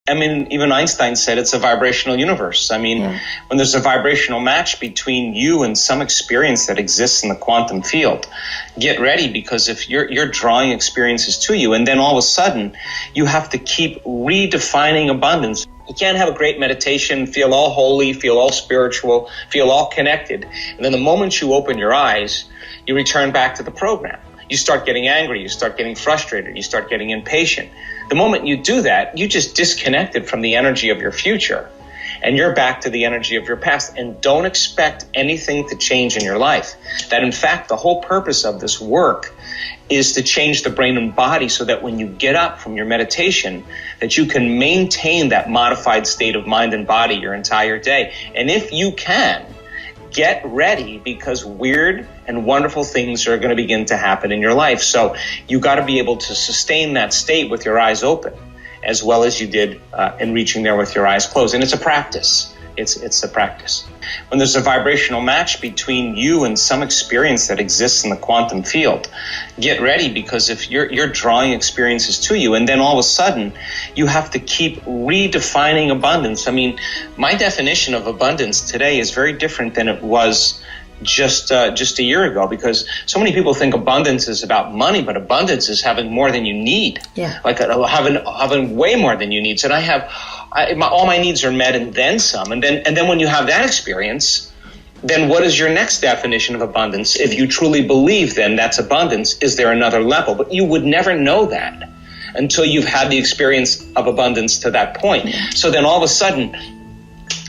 I mean, even Einstein said it's a vibrational universe. I mean, when there's a vibrational match between you and some experience that exists in the quantum field, get ready, because if you're drawing experiences to you, and then all of a sudden you have to keep redefining abundance. You can't have a great meditation, feel all holy, feel all spiritual, feel all connected, and then the moment you open your eyes, you return back to the program. You start getting angry, you start getting frustrated, you start getting impatient. The moment you do that, you just disconnected from the energy of your future, and you're back to the energy of your past. And don't expect anything to change in your life. That in fact, the whole purpose of this work is to change the brain and body so that when you get up from your meditation, that you can maintain that modified state of mind and body your entire day. And if you can, get ready, because weird and wonderful things are going to begin to happen in your life. So you got to be able to sustain that state with your eyes open, as well as you did in reaching there with your eyes closed. And it's a practice. It's a practice. When there's a vibrational match between you and some experience that exists in the quantum field, get ready, because if you're drawing experiences to you, and then all of a sudden you have to keep redefining abundance. I mean, my definition of abundance today is very different than it was just a year ago, because so many people think abundance is about money, but abundance is having more than you need. Yeah. Like having way more than you need. So all my needs are met and then some. And then when you have that experience, then what is your next definition of abundance? If you truly believe then that's abundance, is there another level? But you would never know that until you've had the experience of abundance to that point. So then all of a sudden,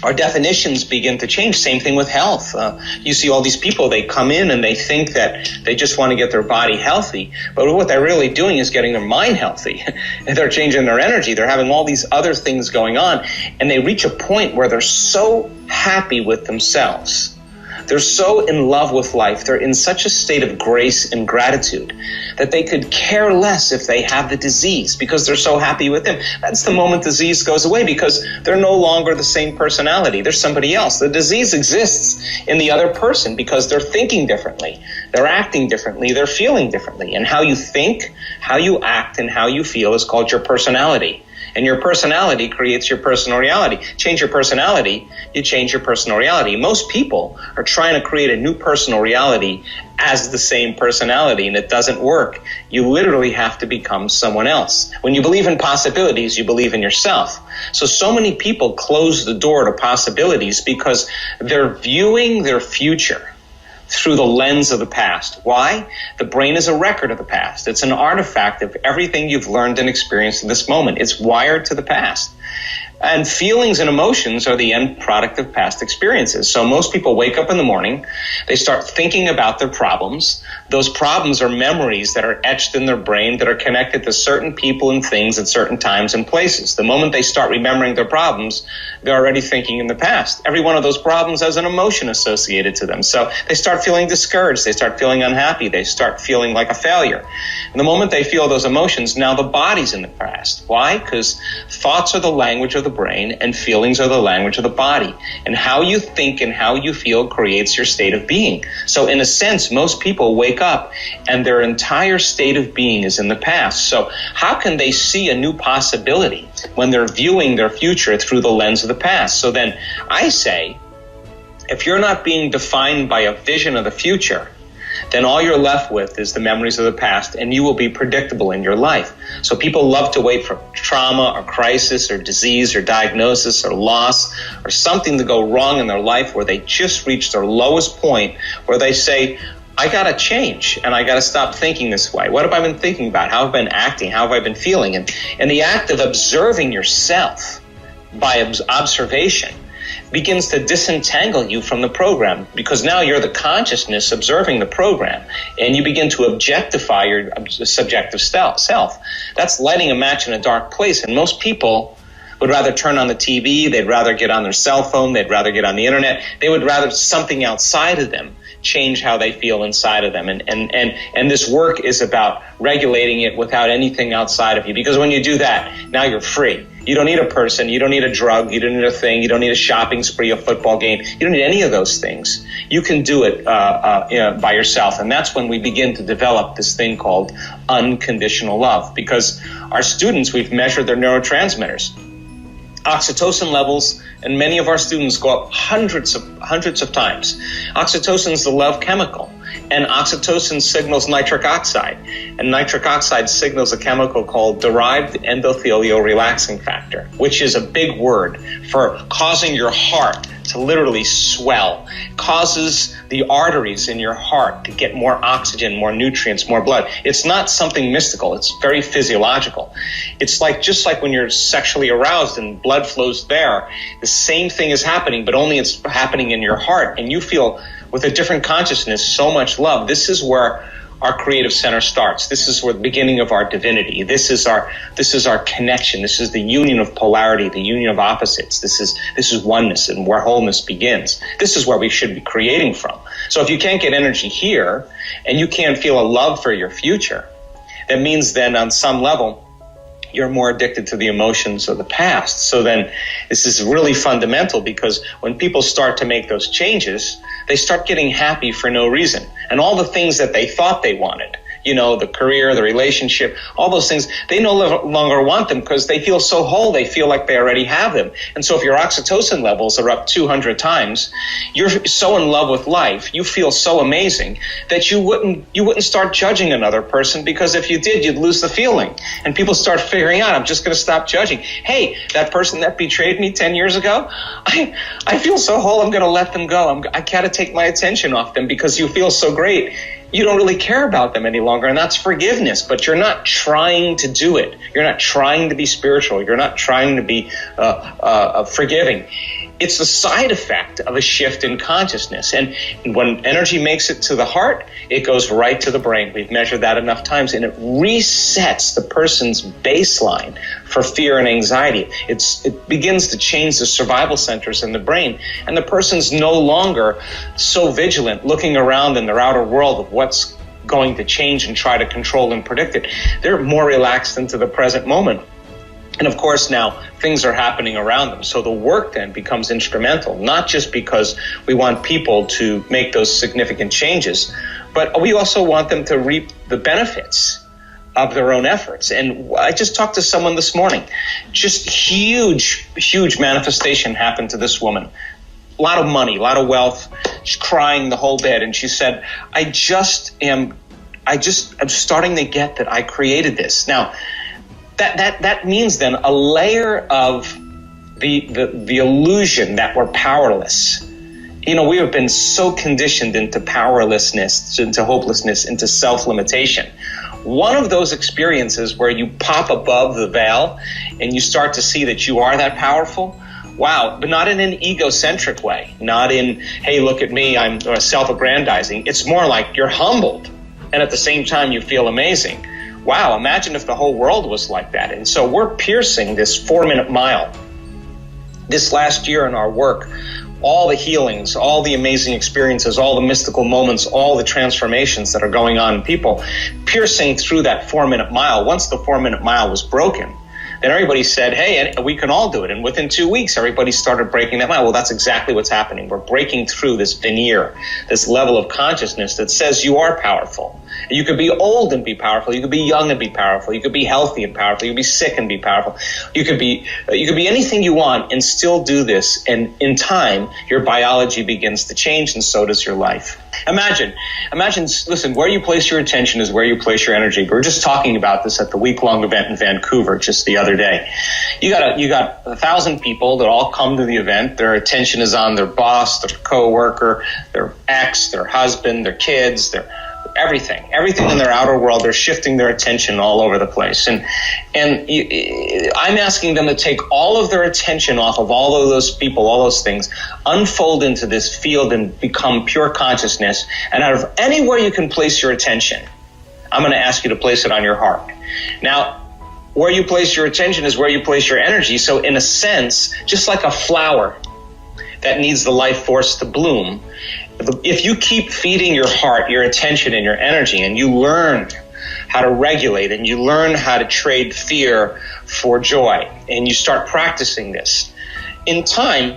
our definitions begin to change. Same thing with health. You see all these people, they come in and they think that they just want to get their body healthy. But what they're really doing is getting their mind healthy. And they're changing their energy. They're having all these other things going on. And they reach a point where they're so happy with themselves. They're so in love with life. They're in such a state of grace and gratitude that they could care less if they have the disease, because they're so happy with them. That's the moment disease goes away, because they're no longer the same personality. They're somebody else. The disease exists in the other person because they're thinking differently. They're acting differently. They're feeling differently. And how you think, how you act, and how you feel is called your personality. And your personality creates your personal reality. Change your personality, you change your personal reality. Most people are trying to create a new personal reality as the same personality, and it doesn't work. You literally have to become someone else. When you believe in possibilities, you believe in yourself. So many people close the door to possibilities because they're viewing their future through the lens of the past. Why? The brain is a record of the past. It's an artifact of everything you've learned and experienced in this moment. It's wired to the past. And feelings and emotions are the end product of past experiences. So most people wake up in the morning, they start thinking about their problems. Those problems are memories that are etched in their brain that are connected to certain people and things at certain times and places. The moment they start remembering their problems, they're already thinking in the past. Every one of those problems has an emotion associated to them. So they start feeling discouraged. They start feeling unhappy. They start feeling like a failure. And the moment they feel those emotions, now the body's in the past. Why? Because thoughts are the language of the brain and feelings are the language of the body. And how you think and how you feel creates your state of being. So in a sense, most people wake up and their entire state of being is in the past. So how can they see a new possibility when they're viewing their future through the lens of the past? So then I say, if you're not being defined by a vision of the future, then all you're left with is the memories of the past, and you will be predictable in your life. So people love to wait for trauma or crisis or disease or diagnosis or loss or something to go wrong in their life where they just reach their lowest point where they say, I got to change and I got to stop thinking this way. What have I been thinking about? How have I been acting? How have I been feeling? And the act of observing yourself by observation begins to disentangle you from the program, because now you're the consciousness observing the program, and you begin to objectify your subjective self. That's lighting a match in a dark place, and most people would rather turn on the TV, they'd rather get on their cell phone, they'd rather get on the internet, they would rather something outside of them change how they feel inside of them. And this work is about regulating it without anything outside of you, because when you do that, now you're free. You don't need a person, you don't need a drug, you don't need a thing, you don't need a shopping spree, a football game. You don't need any of those things. You can do it by yourself. And that's when we begin to develop this thing called unconditional love. Because our students, we've measured their neurotransmitters. Oxytocin levels, and many of our students go up hundreds of times. Oxytocin is the love chemical, and oxytocin signals nitric oxide, and nitric oxide signals a chemical called derived endothelial relaxing factor, which is a big word for causing your heart to literally swell. It causes the arteries in your heart to get more oxygen, more nutrients, more blood. It's not something mystical. It's very physiological. It's like just like when you're sexually aroused and blood flows there, the same thing is happening, but only it's happening in your heart, and you feel with a different consciousness so much love. This is where our creative center starts. This is where the beginning of our divinity. This is our connection. This is the union of polarity, the union of opposites. This is oneness, and where wholeness begins. This is where we should be creating from. So if you can't get energy here, and you can't feel a love for your future, that means then on some level you're more addicted to the emotions of the past. So then this is really fundamental, because when people start to make those changes, they start getting happy for no reason. And all the things that they thought they wanted, the career, the relationship, all those things, they no longer want them because they feel so whole, they feel like they already have them. And so if your oxytocin levels are up 200 times, you're so in love with life, you feel so amazing that you wouldn't start judging another person, because if you did, you'd lose the feeling. And people start figuring out, I'm just going to stop judging. Hey, that person that betrayed me 10 years ago, I feel so whole, I'm going to let them go. I got to take my attention off them, because you feel so great. You don't really care about them any longer, and that's forgiveness, but you're not trying to do it. You're not trying to be spiritual. You're not trying to be forgiving. It's the side effect of a shift in consciousness. And when energy makes it to the heart, it goes right to the brain. We've measured that enough times, and it resets the person's baseline for fear and anxiety. It begins to change the survival centers in the brain, and the person's no longer so vigilant, looking around in their outer world of what's going to change and try to control and predict it. They're more relaxed into the present moment. And of course, now things are happening around them. So the work then becomes instrumental, not just because we want people to make those significant changes, but we also want them to reap the benefits of their own efforts. And I just talked to someone this morning. Just huge manifestation happened to this woman. A lot of money, a lot of wealth. She's crying the whole bed. And she said, I'm starting to get that I created this. Now, that means then a layer of the illusion that we're powerless. We have been so conditioned into powerlessness, into hopelessness, into self-limitation. One of those experiences where you pop above the veil and you start to see that you are that powerful, wow, but not in an egocentric way, not in, hey, look at me, I'm self-aggrandizing. It's more like you're humbled, and at the same time you feel amazing. Wow, imagine if the whole world was like that. And so we're piercing this 4-minute mile. This last year in our work, all the healings, all the amazing experiences, all the mystical moments, all the transformations that are going on in people, piercing through that 4-minute mile. Once the 4-minute mile was broken, then everybody said, hey, we can all do it. And within 2 weeks, everybody started breaking that mile. Well, that's exactly what's happening. We're breaking through this veneer, this level of consciousness that says you are powerful. You could be old and be powerful. You could be young and be powerful. You could be healthy and powerful. You could be sick and be powerful. You could be anything you want and still do this. And in time, your biology begins to change, and so does your life. Imagine, listen, where you place your attention is where you place your energy. We were just talking about this at the week-long event in Vancouver just the other day. You got 1,000 people that all come to the event. Their attention is on their boss, their coworker, their ex, their husband, their kids, their everything in their outer world. They're shifting their attention all over the place. And I'm asking them to take all of their attention off of all of those people, all those things, unfold into this field and become pure consciousness. And out of anywhere you can place your attention, I'm going to ask you to place it on your heart. Now, where you place your attention is where you place your energy. So in a sense, just like a flower that needs the life force to bloom, if you keep feeding your heart, your attention, and your energy, and you learn how to regulate, and you learn how to trade fear for joy, and you start practicing this, in time,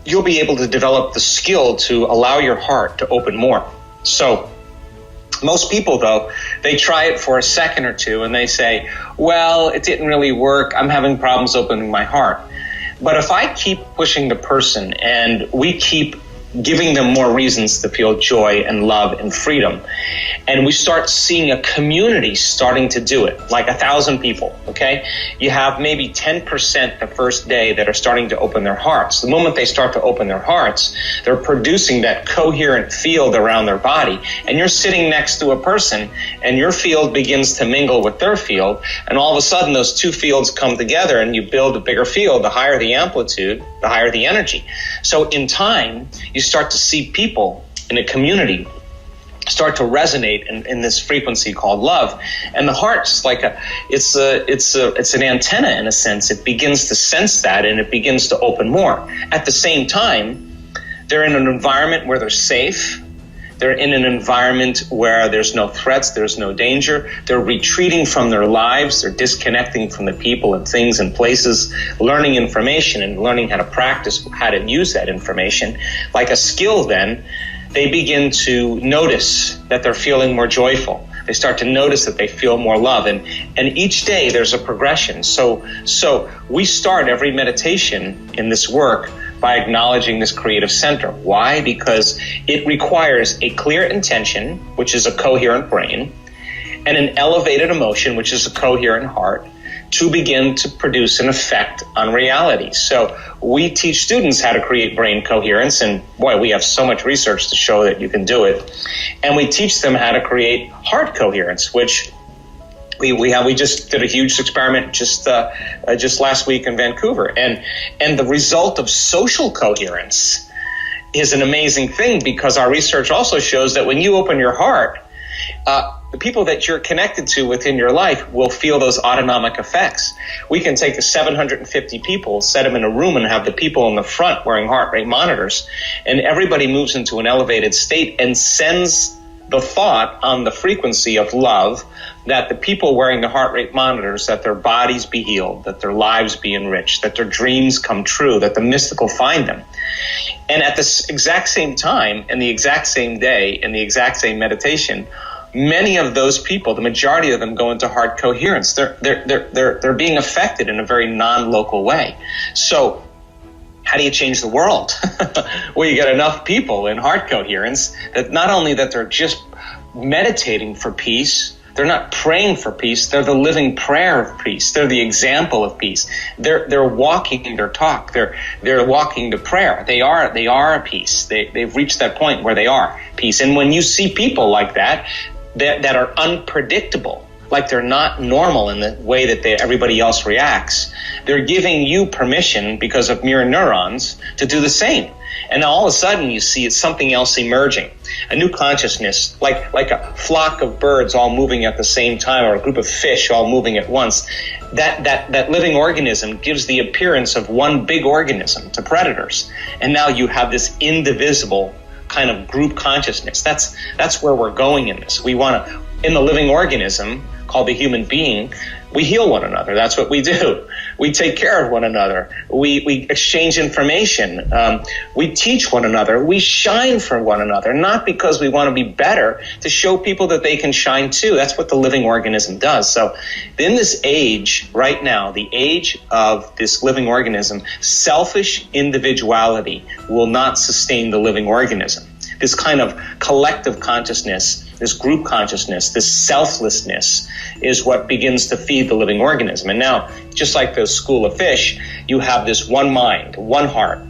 you'll be able to develop the skill to allow your heart to open more. So most people, though, they try it for a second or two, and they say, well, it didn't really work. I'm having problems opening my heart. But if I keep pushing the person and we keep giving them more reasons to feel joy and love and freedom, and we start seeing a community starting to do it, like 1,000 people, okay? You have maybe 10% the first day that are starting to open their hearts. The moment they start to open their hearts, they're producing that coherent field around their body, and you're sitting next to a person and your field begins to mingle with their field, and all of a sudden those two fields come together and you build a bigger field. The higher the amplitude, the higher the energy. So in time, you start to see people in a community start to resonate in this frequency called love. And the heart's like it's an antenna in a sense. It begins to sense that and it begins to open more. At the same time, they're in an environment where they're safe. They're in an environment where there's no threats, there's no danger. They're retreating from their lives. They're disconnecting from the people and things and places, learning information and learning how to practice how to use that information. Like a skill then, they begin to notice that they're feeling more joyful. They start to notice that they feel more love. And each day there's a progression. So we start every meditation in this work by acknowledging this creative center. Why? Because it requires a clear intention, which is a coherent brain, and an elevated emotion, which is a coherent heart, to begin to produce an effect on reality. So we teach students how to create brain coherence, and boy, we have so much research to show that you can do it. And we teach them how to create heart coherence, which we just did a huge experiment just last week in Vancouver, and the result of social coherence is an amazing thing, because our research also shows that when you open your heart, the people that you're connected to within your life will feel those autonomic effects. We can take the 750 people, set them in a room, and have the people in the front wearing heart rate monitors, and everybody moves into an elevated state and sends the thought on the frequency of love, that the people wearing the heart rate monitors, that their bodies be healed, that their lives be enriched, that their dreams come true, that the mystical find them. And at this exact same time, and the exact same day, and the exact same meditation, many of those people, the majority of them, go into heart coherence. They're being affected in a very non-local way. So how do you change the world? Well, you get enough people in heart coherence that not only that they're just meditating for peace, they're not praying for peace, they're the living prayer of peace. They're the example of peace. They're walking their talk. They're walking the prayer. They are a peace. They've reached that point where they are peace. And when you see people like that are unpredictable, like they're not normal in the way that everybody else reacts, they're giving you permission, because of mirror neurons, to do the same. And all of a sudden you see it's something else emerging, a new consciousness, like a flock of birds all moving at the same time, or a group of fish all moving at once. That living organism gives the appearance of one big organism to predators. And now you have this indivisible kind of group consciousness. That's where we're going in this. We want to, in the living organism called the human being, we heal one another. That's what we do. We take care of one another. We exchange information. We teach one another. We shine for one another, not because we want to be better, to show people that they can shine too. That's what the living organism does. So in this age right now, the age of this living organism, selfish individuality will not sustain the living organism. This kind of collective consciousness, this group consciousness, this selflessness is what begins to feed the living organism. And now, just like the school of fish, you have this one mind, one heart,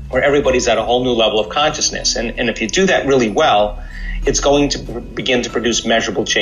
where everybody's at a whole new level of consciousness. And if you do that really well, it's going to begin to produce measurable change.